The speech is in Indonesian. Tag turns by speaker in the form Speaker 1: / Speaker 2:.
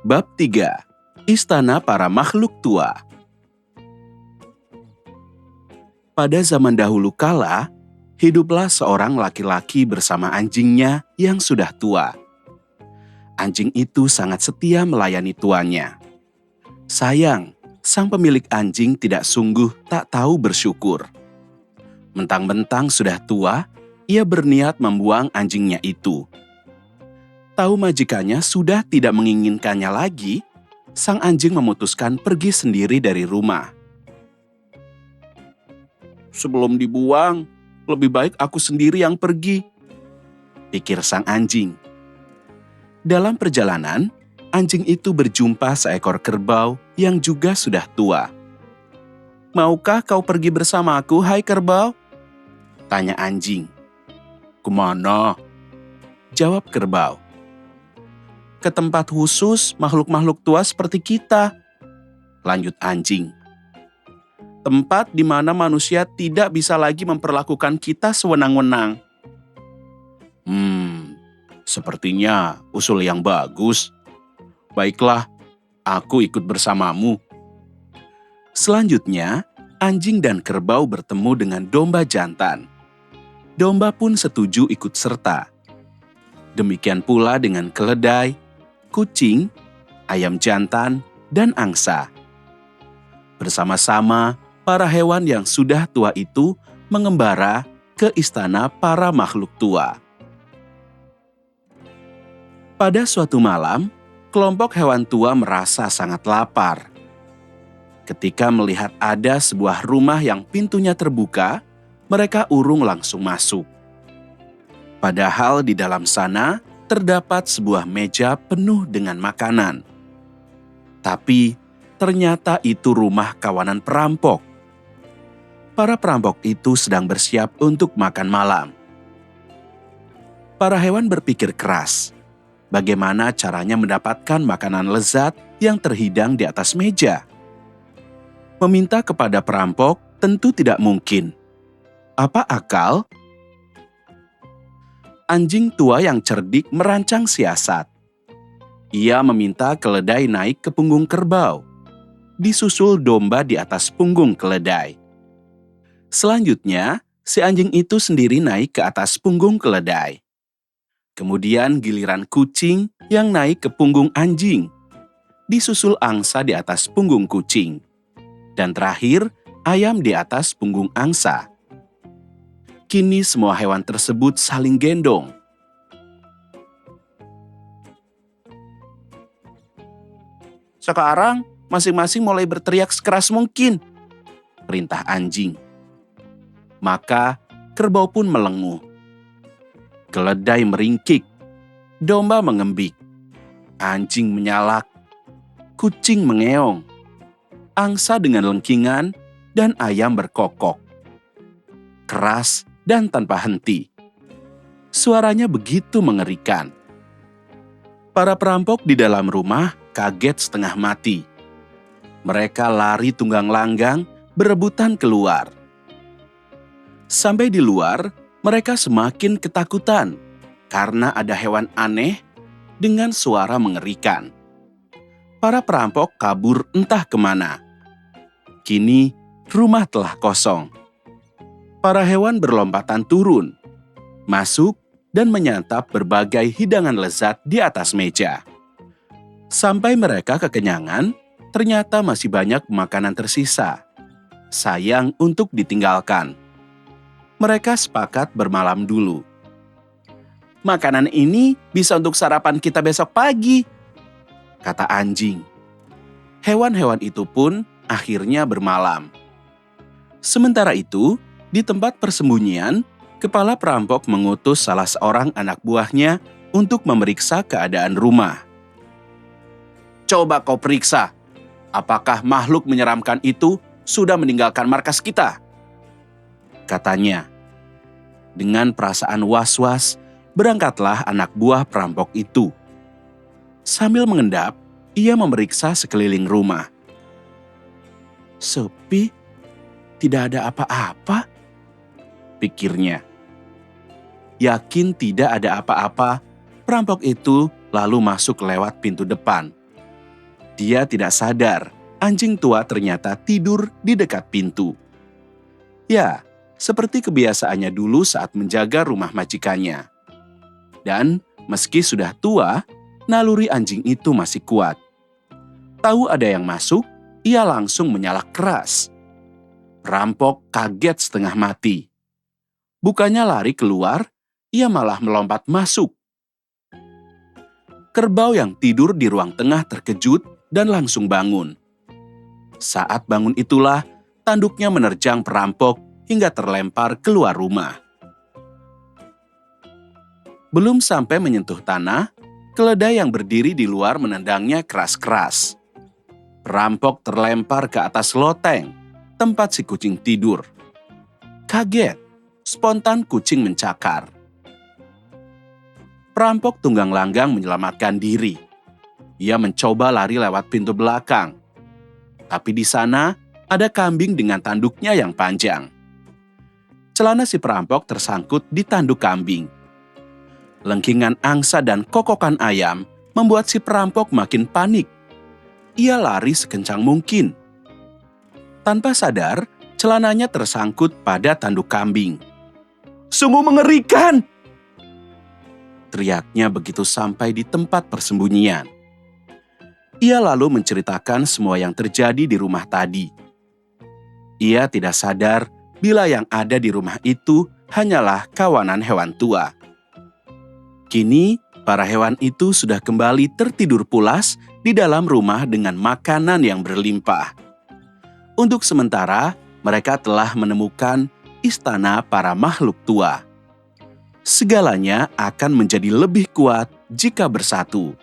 Speaker 1: Bab 3. Istana para makhluk tua. Pada zaman dahulu kala, hiduplah seorang laki-laki bersama anjingnya yang sudah tua. Anjing itu sangat setia melayani tuannya. Sayang, sang pemilik anjing tidak sungguh tak tahu bersyukur. Mentang-mentang sudah tua, ia berniat membuang anjingnya itu. Tahu majikannya sudah tidak menginginkannya lagi, sang anjing memutuskan pergi sendiri dari rumah. Sebelum dibuang, lebih baik aku sendiri yang pergi, pikir sang anjing. Dalam perjalanan, anjing itu berjumpa seekor kerbau yang juga sudah tua. Maukah kau pergi bersamaku, hai kerbau? Tanya anjing. Kemana? Jawab kerbau. Ke tempat khusus makhluk-makhluk tua seperti kita, lanjut anjing. Tempat di mana manusia tidak bisa lagi memperlakukan kita sewenang-wenang. Sepertinya usul yang bagus. Baiklah, aku ikut bersamamu. Selanjutnya, anjing dan kerbau bertemu dengan domba jantan. Domba pun setuju ikut serta. Demikian pula dengan keledai, kucing, ayam jantan, dan angsa. Bersama-sama, para hewan yang sudah tua itu mengembara ke istana para makhluk tua. Pada suatu malam, kelompok hewan tua merasa sangat lapar. Ketika melihat ada sebuah rumah yang pintunya terbuka, mereka urung langsung masuk. Padahal di dalam sana terdapat sebuah meja penuh dengan makanan. Tapi ternyata itu rumah kawanan perampok. Para perampok itu sedang bersiap untuk makan malam. Para hewan berpikir keras. Bagaimana caranya mendapatkan makanan lezat yang terhidang di atas meja? Meminta kepada perampok tentu tidak mungkin. Apa akal? Anjing tua yang cerdik merancang siasat. Ia meminta keledai naik ke punggung kerbau. Disusul domba di atas punggung keledai. Selanjutnya, si anjing itu sendiri naik ke atas punggung keledai. Kemudian giliran kucing yang naik ke punggung anjing. Disusul angsa di atas punggung kucing. Dan terakhir, ayam di atas punggung angsa. Kini semua hewan tersebut saling gendong. Sekarang, masing-masing mulai berteriak sekeras mungkin, perintah anjing. Maka, kerbau pun melenguh. Keledai meringkik, domba mengembik, anjing menyalak, kucing mengeong, angsa dengan lengkingan, dan ayam berkokok. Keras dan tanpa henti. Suaranya begitu mengerikan. Para perampok di dalam rumah kaget setengah mati. Mereka lari tunggang langgang, berebutan keluar. Sampai di luar, mereka semakin ketakutan karena ada hewan aneh dengan suara mengerikan. Para perampok kabur entah kemana. Kini rumah telah kosong. Para hewan berlompatan turun, masuk dan menyantap berbagai hidangan lezat di atas meja. Sampai mereka kekenyangan, ternyata masih banyak makanan tersisa. Sayang untuk ditinggalkan. Mereka sepakat bermalam dulu. Makanan ini bisa untuk sarapan kita besok pagi, kata anjing. Hewan-hewan itu pun akhirnya bermalam. Sementara itu, di tempat persembunyian, kepala perampok mengutus salah seorang anak buahnya untuk memeriksa keadaan rumah. Coba kau periksa, apakah makhluk menyeramkan itu sudah meninggalkan markas kita? Katanya. Dengan perasaan was-was, berangkatlah anak buah perampok itu. Sambil mengendap, ia memeriksa sekeliling rumah. Sepi, tidak ada apa-apa, pikirnya. Yakin tidak ada apa-apa, perampok itu lalu masuk lewat pintu depan. Dia tidak sadar anjing tua ternyata tidur di dekat pintu. Ya, seperti kebiasaannya dulu saat menjaga rumah majikannya. Dan meski sudah tua, naluri anjing itu masih kuat. Tahu ada yang masuk, ia langsung menyala keras. Perampok kaget setengah mati. Bukannya lari keluar, ia malah melompat masuk. Kerbau yang tidur di ruang tengah terkejut dan langsung bangun. Saat bangun itulah, tanduknya menerjang perampok hingga terlempar keluar rumah. Belum sampai menyentuh tanah, keledai yang berdiri di luar menendangnya keras-keras. Perampok terlempar ke atas loteng, tempat si kucing tidur. Kaget, spontan kucing mencakar. Perampok tunggang langgang menyelamatkan diri. Ia mencoba lari lewat pintu belakang. Tapi di sana ada kambing dengan tanduknya yang panjang. Celana si perampok tersangkut di tanduk kambing. Lengkingan angsa dan kokokan ayam membuat si perampok makin panik. Ia lari sekencang mungkin. Tanpa sadar, celananya tersangkut pada tanduk kambing. "Sungguh mengerikan!" teriaknya begitu sampai di tempat persembunyian. Ia lalu menceritakan semua yang terjadi di rumah tadi. Ia tidak sadar bila yang ada di rumah itu hanyalah kawanan hewan tua. Kini, para hewan itu sudah kembali tertidur pulas di dalam rumah dengan makanan yang berlimpah. Untuk sementara, mereka telah menemukan istana para makhluk tua. Segalanya akan menjadi lebih kuat jika bersatu.